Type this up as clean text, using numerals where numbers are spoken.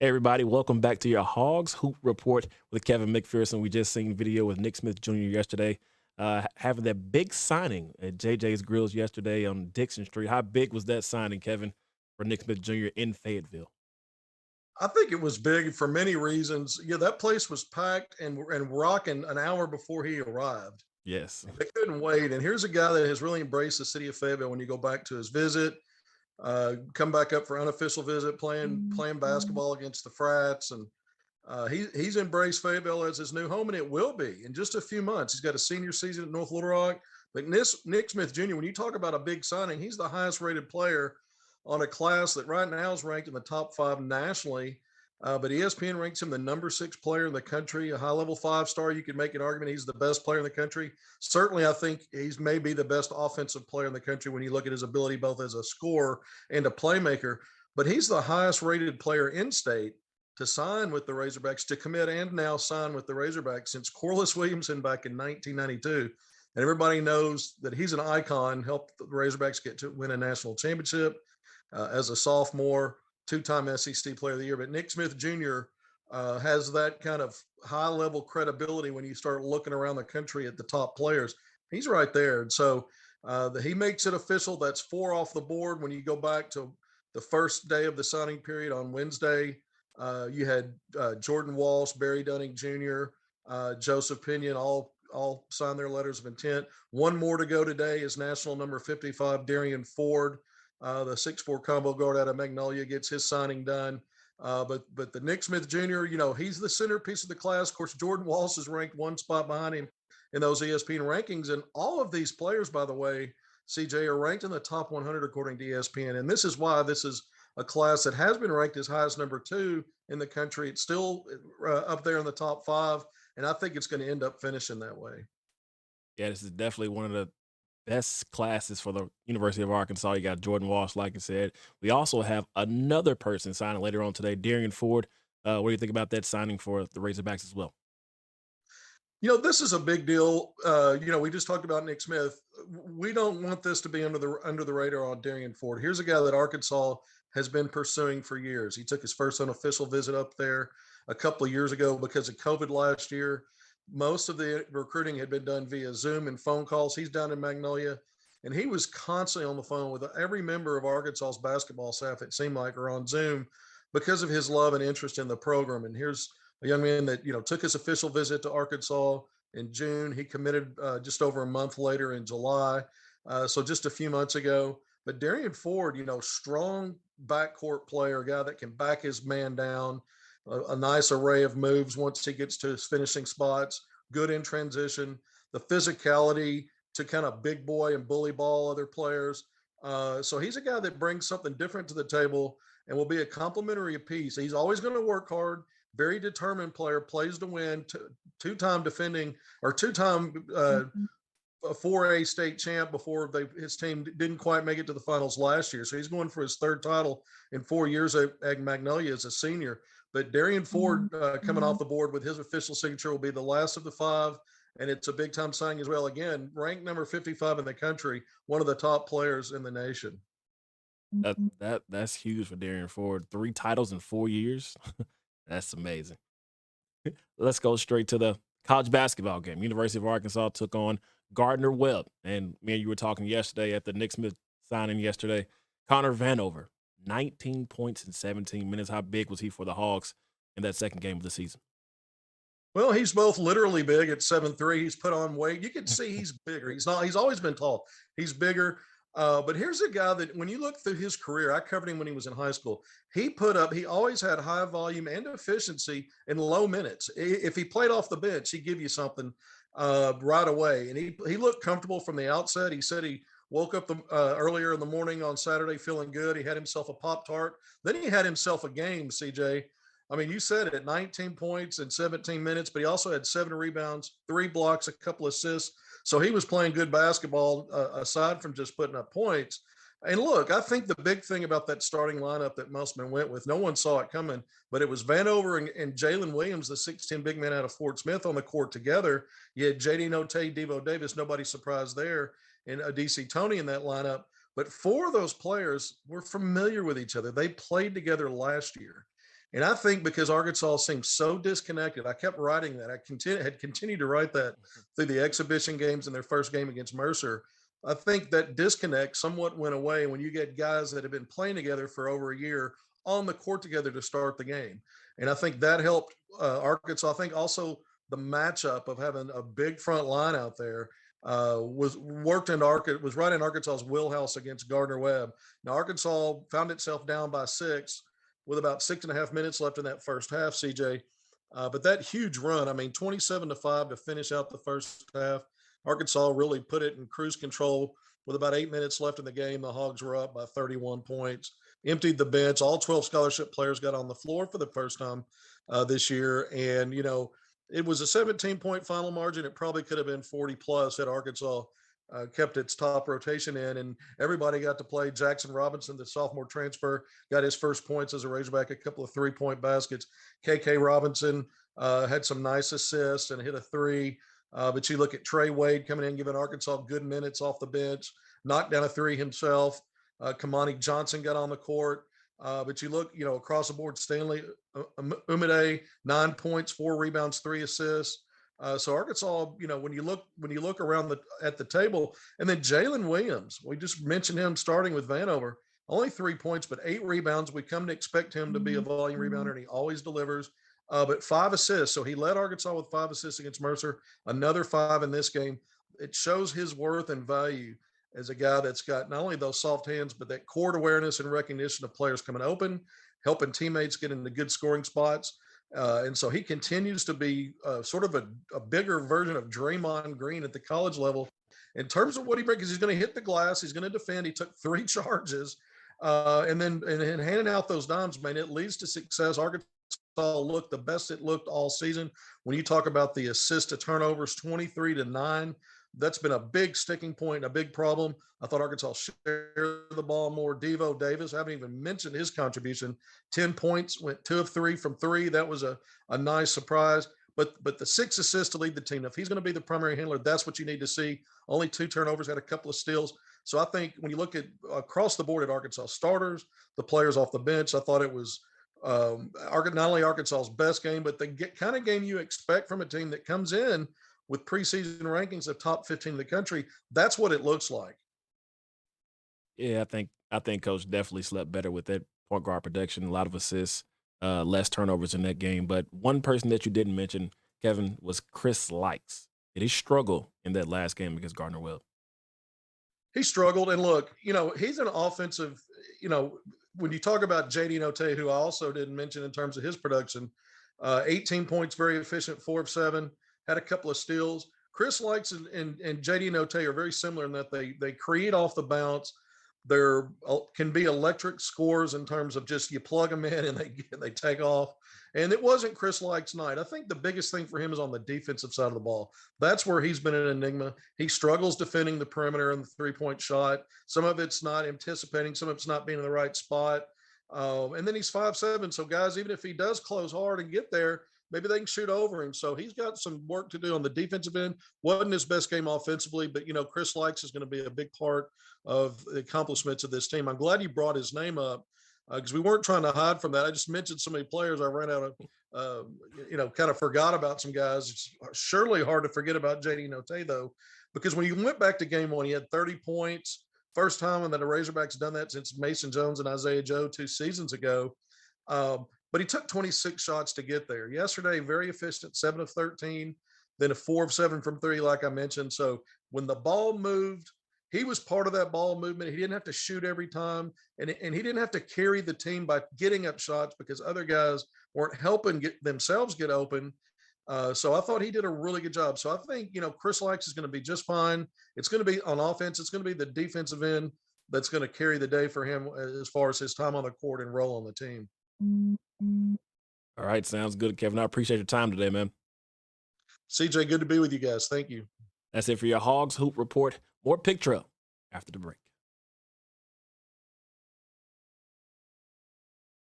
Hey everybody, welcome back to your Hogs Hoop Report with Kevin McPherson. We just seen video with Nick Smith Jr. yesterday, having that big signing at JJ's Grills yesterday on Dixon Street. How big was that signing, Kevin, for Nick Smith Jr. in Fayetteville? I think it was big for many reasons. Yeah, that place was packed and rocking an hour before he arrived. Yes. They couldn't wait. And here's a guy that has really embraced the city of Fayetteville. When you go back to his visit, come back up for unofficial visit, playing basketball against the frats, and he's embraced Fayetteville as his new home, and it will be in just a few months. He's got a senior season at North Little Rock. But Nick Smith Jr., when you talk about a big signing, he's the highest rated player on a class that right now is ranked in the top five nationally. But ESPN ranks him the number 6 player in the country, a high level 5-star. You could make an argument he's the best player in the country. Certainly, I think he's maybe the best offensive player in the country when you look at his ability both as a scorer and a playmaker. But he's the highest rated player in state to sign with the Razorbacks, to commit and now sign with the Razorbacks since Corliss Williamson back in 1992. And everybody knows that he's an icon, helped the Razorbacks get to win a national championship as a sophomore, 2-time SEC Player of the Year. But Nick Smith Jr. Has that kind of high-level credibility when you start looking around the country at the top players. He's right there. And so he makes it official. That's 4 off the board. When you go back to the first day of the signing period on Wednesday, you had Jordan Walsh, Barry Dunning Jr., Joseph Pinion, all signed their letters of intent. One more to go today is national number 55, Darian Ford, the 6'4" combo guard out of Magnolia, gets his signing done. But the Nick Smith Jr., he's the centerpiece of the class. Of course, Jordan Walsh is ranked one spot behind him in those ESPN rankings. And all of these players, by the way, CJ, are ranked in the top 100 according to ESPN. And this is why this is a class that has been ranked as high as number 2 in the country. It's still up there in the top 5. And I think it's going to end up finishing that way. Yeah, this is definitely one of the best classes for the University of Arkansas. You got Jordan Walsh, like I said. We also have another person signing later on today, Darian Ford. What do you think about that signing for the Razorbacks as well? This is a big deal. We just talked about Nick Smith. We don't want this to be under the radar on Darian Ford. Here's a guy that Arkansas has been pursuing for years. He took his first unofficial visit up there a couple of years ago because of COVID last year. Most of the recruiting had been done via Zoom and phone calls. He's down in Magnolia, and he was constantly on the phone with every member of Arkansas's basketball staff, it seemed like, or on Zoom because of his love and interest in the program. And here's a young man that took his official visit to Arkansas in June. He committed just over a month later in July, so just a few months ago. But Darian Ford, strong backcourt player, a guy that can back his man down, a nice array of moves once he gets to his finishing spots, good in transition, the physicality to kind of big boy and bully ball other players. So he's a guy that brings something different to the table and will be a complimentary piece. He's always going to work hard, very determined player, plays to win, two-time defending or two-time 4A state champ before his team didn't quite make it to the finals last year. So he's going for his 3rd title in 4 years at Magnolia as a senior. But Darian Ford coming off the board with his official signature will be the last of the 5, and it's a big-time signing as well. Again, ranked number 55 in the country, one of the top players in the nation. That's huge for Darian Ford. 3 titles in 4 years. That's amazing. Let's go straight to the college basketball game. University of Arkansas took on Gardner Webb. And me and you were talking yesterday at the Nick Smith signing yesterday. Connor Vanover, 19 points in 17 minutes. How big was he for the Hogs in that second game of the season? Well, he's both literally big at 7'3". He's put on weight. You can see he's bigger. He's always been tall. He's bigger. But here's a guy that when you look through his career, I covered him when he was in high school. He always had high volume and efficiency in low minutes. If he played off the bench, he'd give you something right away. And he looked comfortable from the outset. He said he woke up earlier in the morning on Saturday feeling good. He had himself a Pop-Tart. Then he had himself a game, CJ. I mean, you said it, 19 points in 17 minutes, but he also had 7 rebounds, 3 blocks, a couple assists. So he was playing good basketball aside from just putting up points. And look, I think the big thing about that starting lineup that Musman went with, no one saw it coming, but it was Vanover and Jalen Williams, the 6'10" big man out of Fort Smith, on the court together. You had JD Note, Devo Davis, nobody surprised there, and DC Tony in that lineup. But 4 of those players were familiar with each other. They played together last year. And I think because Arkansas seemed so disconnected, I kept writing that. Had continued to write that through the exhibition games in their first game against Mercer. I think that disconnect somewhat went away when you get guys that have been playing together for over a year on the court together to start the game. And I think that helped Arkansas. I think also the matchup of having a big front line out there was right in Arkansas's wheelhouse against Gardner Webb. Now Arkansas found itself down by 6 with about 6.5 minutes left in that first half, CJ. But that huge run, I mean, 27-5 to finish out the first half. Arkansas really put it in cruise control with about 8 minutes left in the game. The Hogs were up by 31 points, emptied the bench. All 12 scholarship players got on the floor for the first time this year. And, it was a 17-point final margin. It probably could have been 40 plus had Arkansas kept its top rotation in, and everybody got to play. Jackson Robinson, the sophomore transfer, got his first points as a Razorback, a couple of 3-point baskets. KK Robinson had some nice assists and hit a 3. But you look at Trey Wade coming in, giving Arkansas good minutes off the bench, knocked down a 3 himself. Kamani Johnson got on the court. But you look, across the board, Stanley Umide, 9 points, 4 rebounds, 3 assists. So Arkansas, when you look around at the table, and then Jalen Williams, we just mentioned him starting with Vanover, only 3 points, but 8 rebounds. We come to expect him to be a volume rebounder, and he always delivers. But 5 assists. So he led Arkansas with 5 assists against Mercer, another 5 in this game. It shows his worth and value as a guy that's got not only those soft hands, but that court awareness and recognition of players coming open, helping teammates get into good scoring spots. And so he continues to be sort of a bigger version of Draymond Green at the college level in terms of what he brings. Because he's going to hit the glass, he's going to defend. He took 3 charges, and then handing out those dimes, man, it leads to success. Arkansas looked the best it looked all season. When you talk about the assist to turnovers, 23-9. That's been a big sticking point, a big problem. I thought Arkansas shared the ball more. Devo Davis, I haven't even mentioned his contribution. 10 points, went 2 of 3 from 3. That was a nice surprise. But the 6 assists to lead the team. Now, if he's going to be the primary handler, that's what you need to see. Only 2 turnovers, had a couple of steals. So I think when you look at across the board at Arkansas starters, the players off the bench, I thought it was not only Arkansas's best game, but the kind of game you expect from a team that comes in with preseason rankings of top 15 in the country. That's what it looks like. Yeah, I think Coach definitely slept better with that point guard production, a lot of assists, less turnovers in that game. But one person that you didn't mention, Kevin, was Chris Likes. Did he struggle in that last game against Gardner Webb? He struggled. And look, he's an offensive, when you talk about JD Note, who I also didn't mention in terms of his production, 18 points, very efficient, 4 of 7, had a couple of steals. Chris Likes and JD Note are very similar in that they create off the bounce. There can be electric scores in terms of just you plug them in and they take off. And it wasn't Chris Likes' night. I think the biggest thing for him is on the defensive side of the ball. That's where he's been an enigma. He struggles defending the perimeter and the 3-point shot. Some of it's not anticipating, some of it's not being in the right spot. And then he's 5'7". So guys, even if he does close hard and get there, maybe they can shoot over him. So he's got some work to do on the defensive end. Wasn't his best game offensively, but Chris Likes is going to be a big part of the accomplishments of this team. I'm glad you brought his name up because we weren't trying to hide from that. I just mentioned so many players. I ran out of, kind of forgot about some guys. It's surely hard to forget about JD Note though, because when you went back to game 1, he had 30 points. First time that the Razorbacks done that since Mason Jones and Isaiah Joe 2 seasons ago. But he took 26 shots to get there. Yesterday, very efficient, 7 of 13, then a 4 of 7 from 3, like I mentioned. So when the ball moved, he was part of that ball movement. He didn't have to shoot every time, and he didn't have to carry the team by getting up shots because other guys weren't helping themselves get open. So I thought he did a really good job. So I think, Chris Likes is going to be just fine. It's going to be on offense. It's going to be the defensive end that's going to carry the day for him as far as his time on the court and role on the team. All right, sounds good, Kevin. I appreciate your time today, man. CJ, good to be with you guys. Thank you. That's it for your Hogs Hoop Report. More Pick Trail after the break.